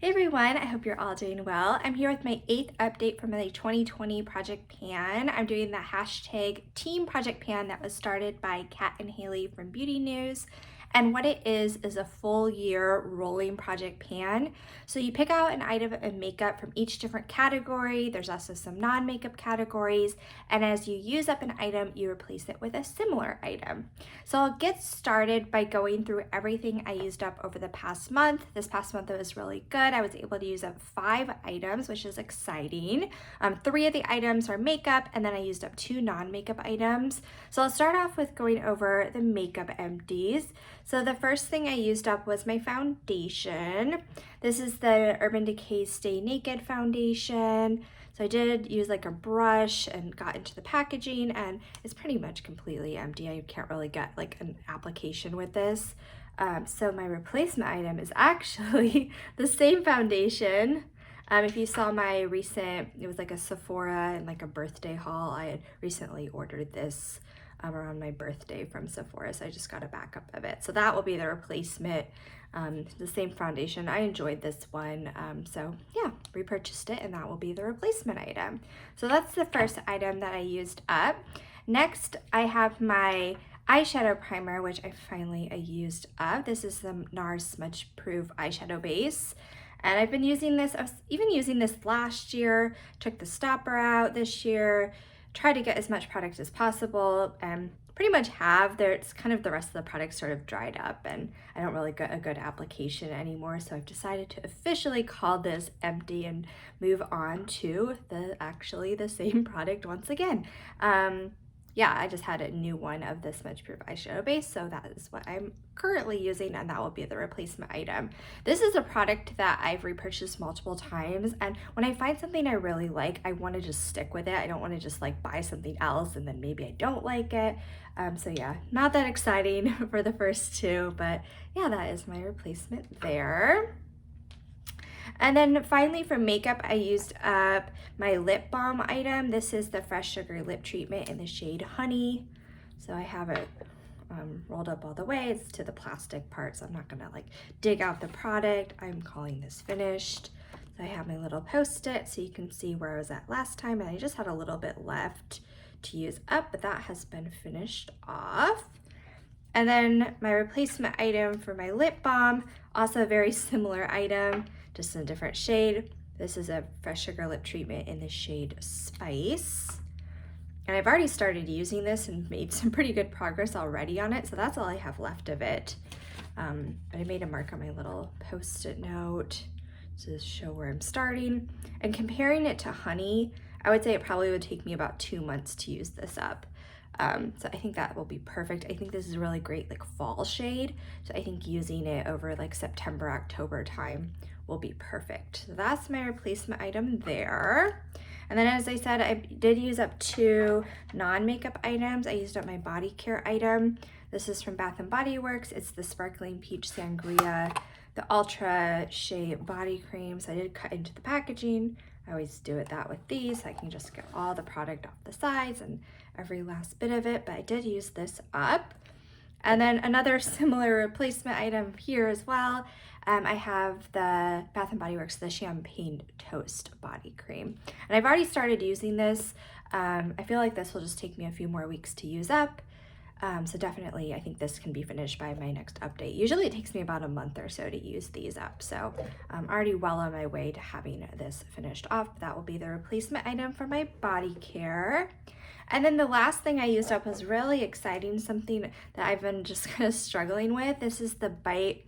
Hey everyone, I hope you're all doing well. I'm here with my 8th update from the 2020 Project Pan. I'm doing the hashtag Team Project Pan that was started by Kat and Hailey from Beauty News. And what it is a full year rolling project pan. So you pick out an item of makeup from each different category. There's also some non-makeup categories. And as you use up an item, you replace it with a similar item. So I'll get started by going through everything I used up over the past month. This past month it was really good. I was able to use up 5 items, which is exciting. 3 of the items are makeup, and then I used up 2 non-makeup items. So I'll start off with going over the makeup empties. So the first thing I used up was my foundation. This is the Urban Decay Stay Naked foundation. So I did use like a brush and got into the packaging, and it's pretty much completely empty. I can't really get like an application with this. So my replacement item is actually the same foundation. If you saw my recent, it was like a Sephora and like a birthday haul. I had recently ordered this around my birthday from Sephora, so I just got a backup of it. So that will be the replacement, the same foundation. I enjoyed this one, so yeah, repurchased it, and that will be the replacement item. So that's the first item that I used up. Next, I have my eyeshadow primer, which I finally used up. This is the NARS Smudge Proof eyeshadow base. And I've been using this, I was even using this last year, took the stopper out this year, tried to get as much product as possible, and pretty much have. It's kind of the rest of the product sort of dried up, and I don't really get a good application anymore, so I've decided to officially call this empty and move on to actually the same product once again. Yeah, I just had a new one of the Smudge Proof eyeshadow base, so that is what I'm currently using, and that will be the replacement item. This is a product that I've repurchased multiple times, and when I find something I really like, I want to just stick with it. I don't want to just like buy something else and then maybe I don't like it. So yeah, not that exciting for the first 2, but yeah, that is my replacement there. And then finally for makeup, I used up my lip balm item. This is the Fresh Sugar Lip Treatment in the shade Honey. So I have it rolled up all the way. It's to the plastic part, so I'm not gonna like dig out the product. I'm calling this finished. So I have my little Post-it so you can see where I was at last time, and I just had a little bit left to use up, but that has been finished off. And then my replacement item for my lip balm, also a very similar item, just in a different shade. This is a Fresh Sugar Lip Treatment in the shade Spice. And I've already started using this and made some pretty good progress already on it, so that's all I have left of it. But I made a mark on my little Post-it note to show where I'm starting. And comparing it to Honey, I would say it probably would take me about 2 months to use this up. So I think that will be perfect. I think this is a really great like fall shade. So I think using it over like September, October time will be perfect. So that's my replacement item there. And then as I said, I did use up 2 non-makeup items. I used up my body care item. This is from Bath & Body Works. It's the Sparkling Peach Sangria, the Ultra Shea Body Cream. So I did cut into the packaging. I always do it that with these, so I can just get all the product off the sides and every last bit of it, but I did use this up. And then another similar replacement item here as well. I have the Bath & Body Works, the Champagne Toast Body Cream. And I've already started using this. I feel like this will just take me a few more weeks to use up. So definitely, I think this can be finished by my next update. Usually it takes me about a month or so to use these up. So I'm already well on my way to having this finished off. That will be the replacement item for my body care. And then the last thing I used up was really exciting, something that I've been just kind of struggling with. This is the Bite,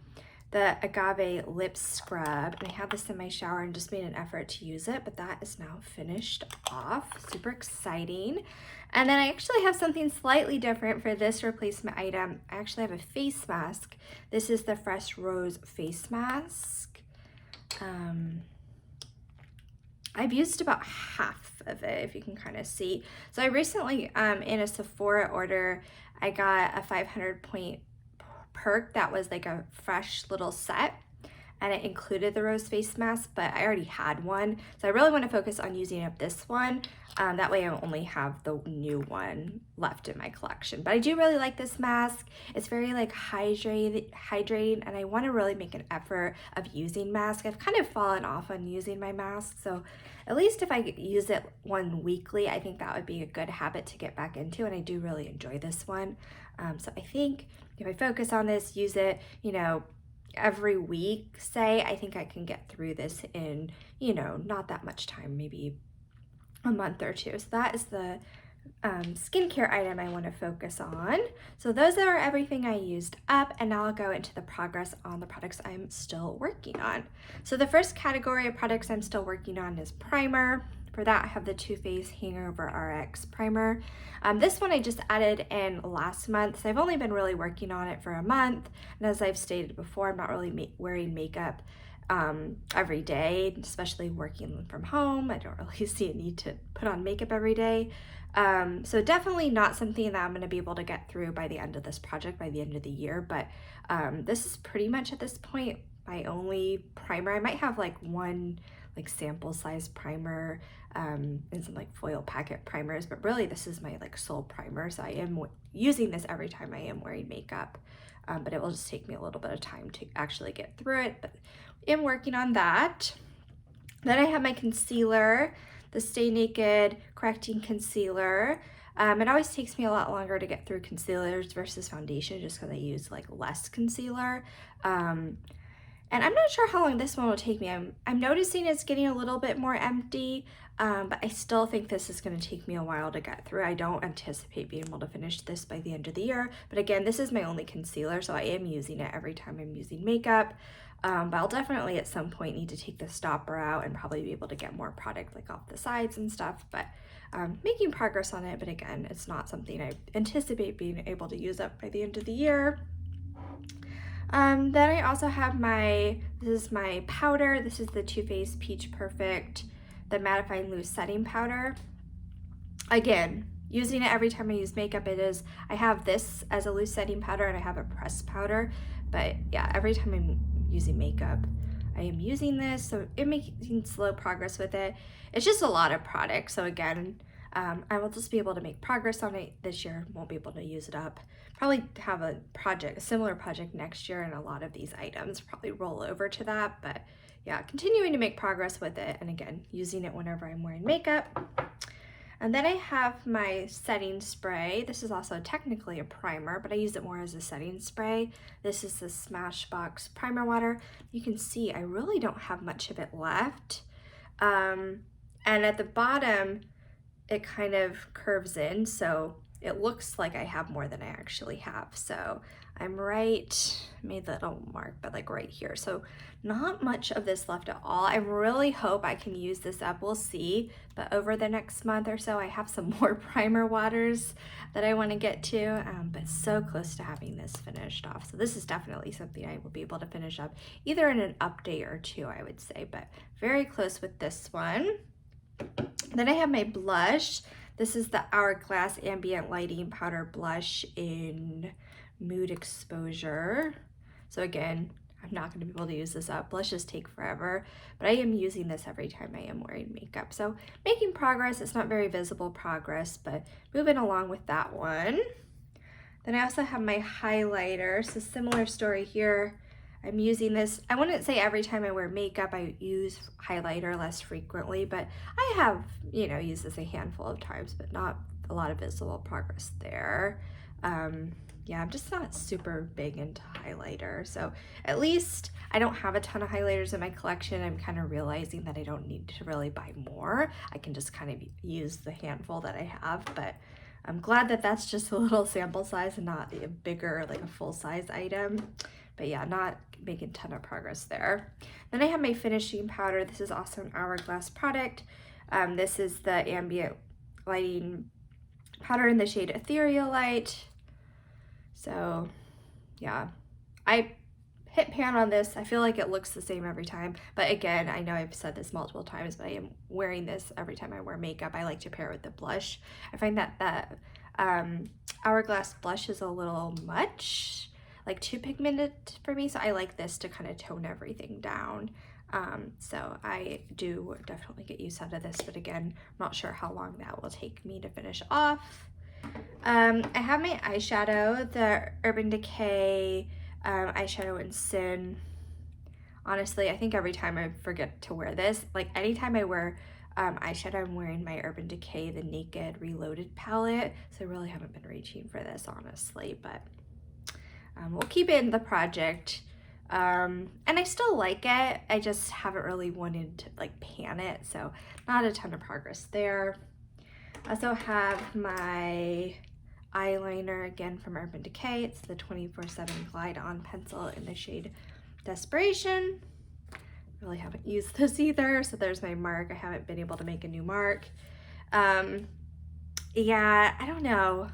the Agave Lip Scrub. And I have this in my shower and just made an effort to use it, but that is now finished off. Super exciting. And then I actually have something slightly different for this replacement item. I actually have a face mask. This is the Fresh Rose Face Mask. I've used about half of it, if you can kind of see. So I recently, in a Sephora order, I got a 500 point perk that was like a fresh little set. and it included the rose face mask, but I already had one. So I really want to focus on using up this one. That way I only have the new one left in my collection. But I do really like this mask. It's very like hydrating, and I want to really make an effort of using masks. I've kind of fallen off on using my mask, so at least if I use it one weekly, I think that would be a good habit to get back into, and I do really enjoy this one. So I think if I focus on this, use it, you know, every week, say, I think I can get through this in, you know, not that much time, maybe a month or two. So that is the skincare item I want to focus on. So those are everything I used up, and now I'll go into the progress on the products I'm still working on. So the first category of products I'm still working on is primer. For that, I have the Too Faced Hangover RX primer. This one I just added in last month, so I've only been really working on it for a month, and as I've stated before, I'm not really wearing makeup every day, especially working from home. I don't really see a need to put on makeup every day. So definitely not something that I'm going to be able to get through by the end of this project, by the end of the year, but this is pretty much at this point my only primer. I might have like one like sample size primer and some like foil packet primers, but really this is my like sole primer, so I am using this every time I am wearing makeup, but it will just take me a little bit of time to actually get through it, but I'm working on that. Then I have my concealer, the Stay Naked Correcting Concealer. It always takes me a lot longer to get through concealers versus foundation just because I use like less concealer. And I'm not sure how long this one will take me. I'm noticing it's getting a little bit more empty, but I still think this is going to take me a while to get through. I don't anticipate being able to finish this by the end of the year. But again, this is my only concealer, so I am using it every time I'm using makeup. But I'll definitely at some point need to take the stopper out and probably be able to get more product like off the sides and stuff. But making progress on it. But again, it's not something I anticipate being able to use up by the end of the year. Then I also have this is my powder. This is the Too Faced Peach Perfect, the Mattifying Loose Setting Powder. Again, using it every time I use makeup. I have this as a loose setting powder and I have a pressed powder, but yeah, every time I'm using makeup, I am using this, so I'm making slow progress with it. It's just a lot of product, so again, I will just be able to make progress on it this year. Won't be able to use it up. Probably have a similar project next year, and a lot of these items probably roll over to that. But yeah, continuing to make progress with it, and again, using it whenever I'm wearing makeup. And then I have my setting spray. This is also technically a primer, but I use it more as a setting spray. This is the Smashbox Primer Water. You can see I really don't have much of it left. And at the bottom, it kind of curves in, so it looks like I have more than I actually have. So I'm made that little mark, but like right here. So not much of this left at all. I really hope I can use this up. We'll see. But over the next month or so, I have some more primer waters that I want to get to, but so close to having this finished off. So this is definitely something I will be able to finish up either in an update or two, I would say, but very close with this one. Then I have my blush. This is the Hourglass Ambient Lighting Powder Blush in Mood Exposure. So again, I'm not going to be able to use this up. Blushes take forever, but I am using this every time I am wearing makeup. So making progress. It's not very visible progress, but moving along with that one. Then I also have my highlighter. So similar story here. I'm using this, I wouldn't say every time I wear makeup I use highlighter less frequently, but I have, used this a handful of times, but not a lot of visible progress there. Yeah, I'm just not super big into highlighter. So at least I don't have a ton of highlighters in my collection. I'm kind of realizing that I don't need to really buy more. I can just kind of use the handful that I have, but I'm glad that that's just a little sample size and not a bigger, like a full-size item. But yeah, not making a ton of progress there. Then I have my finishing powder. This is also an Hourglass product. This is the Ambient Lighting Powder in the shade Ethereal Light. So yeah, I hit pan on this. I feel like it looks the same every time. But again, I know I've said this multiple times, but I am wearing this every time I wear makeup. I like to pair it with the blush. I find that Hourglass blush is a little much. like too pigmented for me, so I like this to kind of tone everything down. So I do definitely get use out of this, but again, I'm not sure how long that will take me to finish off. I have my eyeshadow, the Urban Decay eyeshadow in Sin. Honestly, I think every time I forget to wear this, like anytime I wear eyeshadow, I'm wearing my Urban Decay, the Naked Reloaded palette, so I really haven't been reaching for this, honestly, but we'll keep it in the project. And I still like it, I just haven't really wanted to like pan it, so not a ton of progress there. I also have my eyeliner again from Urban Decay. It's the 24/7 Glide On pencil in the shade Desperation. Really haven't used this either, so there's my mark. I haven't been able to make a new mark. Yeah, I don't know.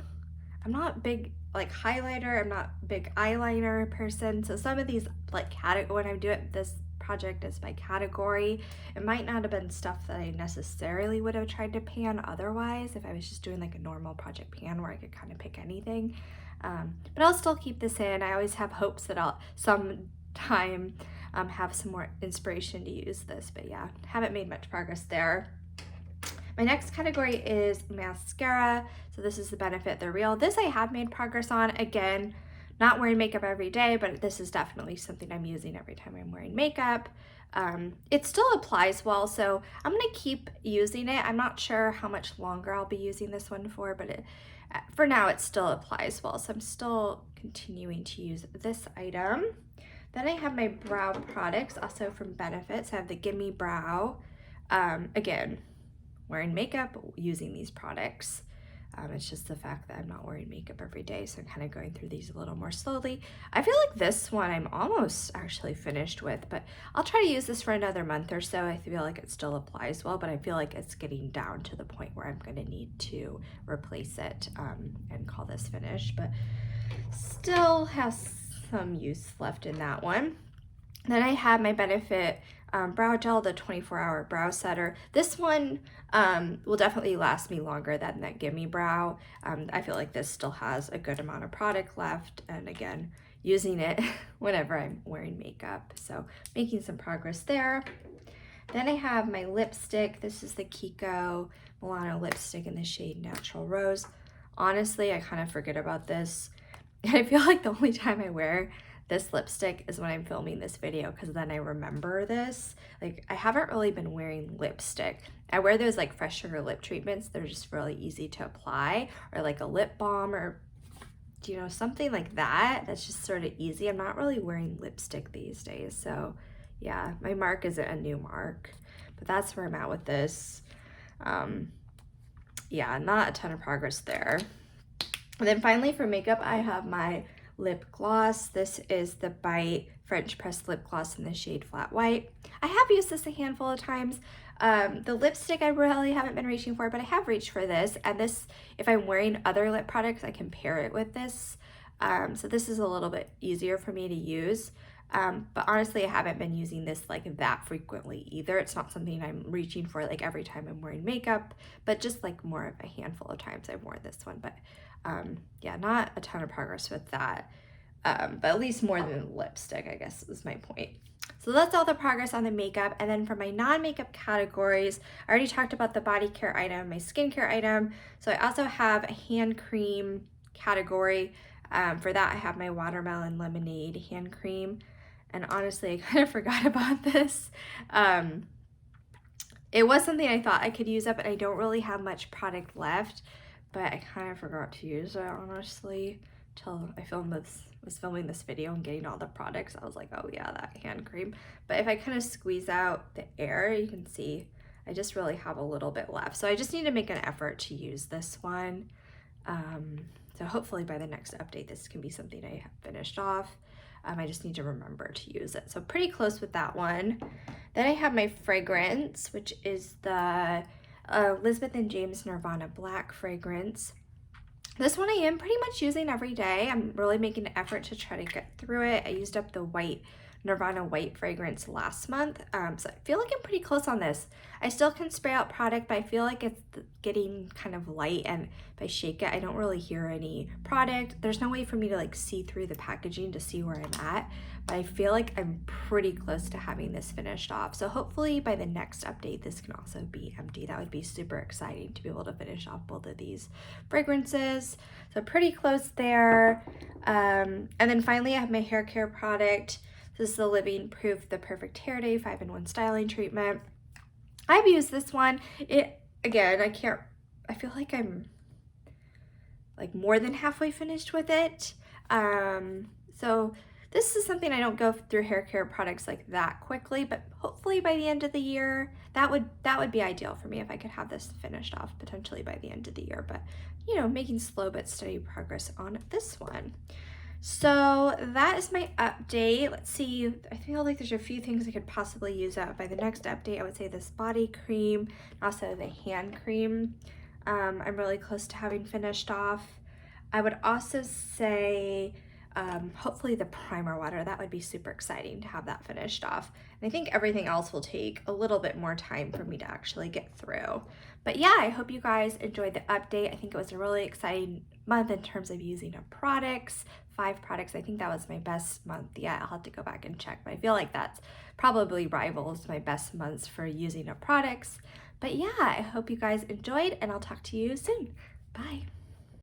I'm not big like highlighter, I'm not big eyeliner person, so some of these like when I'm doing this project is by category, it might not have been stuff that I necessarily would have tried to pan otherwise if I was just doing like a normal project pan where I could kind of pick anything. But I'll still keep this in. I always have hopes that I'll sometime have some more inspiration to use this, but yeah, haven't made much progress there. My next category is mascara. So this is the Benefit the Real. This I have made progress on. Again, not wearing makeup every day, but this is definitely something I'm using every time I'm wearing makeup. It still applies well, so I'm gonna keep using it. I'm not sure how much longer I'll be using this one for, but for now it still applies well, so I'm still continuing to use this item. Then I have my brow products, also from Benefit. So I have the Gimme Brow. Again, wearing makeup, using these products. It's just the fact that I'm not wearing makeup every day, so I'm kind of going through these a little more slowly. I feel like this one I'm almost actually finished with, but I'll try to use this for another month or so. I feel like it still applies well, but I feel like it's getting down to the point where I'm going to need to replace it and call this finished, but still has some use left in that one. Then I have my Benefit brow gel, the 24-hour brow setter. This one will definitely last me longer than that Gimme Brow. I feel like this still has a good amount of product left, and again, using it whenever I'm wearing makeup, so making some progress there. Then I have my lipstick. This is the Kiko Milano lipstick in the shade Natural Rose. Honestly, I kind of forget about this. I feel like the only time I wear this lipstick is when I'm filming this video, because then I remember this. Like, I haven't really been wearing lipstick. I wear those like fresh sugar lip treatments. They're just really easy to apply, or like a lip balm, or you know, something like that. That's just sort of easy. I'm not really wearing lipstick these days, so yeah, my mark isn't a new mark, but that's where I'm at with this. Yeah, not a ton of progress there. And then finally for makeup, I have my lip gloss. This is the Bite French Press Lip Gloss in the shade Flat White. I have used this a handful of times. The lipstick I really haven't been reaching for, but I have reached for this. And this, if I'm wearing other lip products, I can pair it with this. So this is a little bit easier for me to use. But honestly, I haven't been using this like that frequently either. It's not something I'm reaching for like every time I'm wearing makeup, but just like more of a handful of times I've worn this one. But yeah, not a ton of progress with that, but at least more than lipstick, I guess is my point. So that's all the progress on the makeup. And then for my non-makeup categories, I already talked about the body care item, my skincare item. So I also have a hand cream category. For that, I have my Watermelon Lemonade hand cream. And honestly, I kind of forgot about this. It was something I thought I could use up, but I don't really have much product left. But I kind of forgot to use it, honestly, till I was filming this video and getting all the products. I was like, oh yeah, that hand cream. But if I kind of squeeze out the air, you can see I just really have a little bit left. So I just need to make an effort to use this one. So hopefully by the next update, this can be something I have finished off. I just need to remember to use it. So pretty close with that one. Then I have my fragrance, which is the Elizabeth and James Nirvana Black fragrance. This one I am pretty much using every day. I'm really making an effort to try to get through it. I used up the white Nirvana white fragrance last month. So I feel like I'm pretty close on this. I still can spray out product, but I feel like it's getting kind of light, and if I shake it, I don't really hear any product. There's no way for me to like see through the packaging to see where I'm at, but I feel like I'm pretty close to having this finished off. So hopefully by the next update, this can also be empty. That would be super exciting to be able to finish off both of these fragrances. So pretty close there. And then finally I have my hair care product. This is the Living Proof The Perfect Hair Day 5-in-1 Styling Treatment. I've used this one. Again, I feel like I'm like more than halfway finished with it. So this is something I don't go through hair care products like that quickly, but hopefully by the end of the year, that would be ideal for me if I could have this finished off potentially by the end of the year. But you know, making slow but steady progress on this one. So that is my update. Let's see, I feel like there's a few things I could possibly use up by the next update. I would say this body cream, also the hand cream. I'm really close to having finished off. I would also say hopefully the primer water. That would be super exciting to have that finished off. And I think everything else will take a little bit more time for me to actually get through. But yeah, I hope you guys enjoyed the update. I think it was a really exciting month in terms of using up products. 5 products. I think that was my best month yet. I'll have to go back and check, but I feel like that's probably rivals my best months for using up products. But yeah, I hope you guys enjoyed, and I'll talk to you soon. Bye.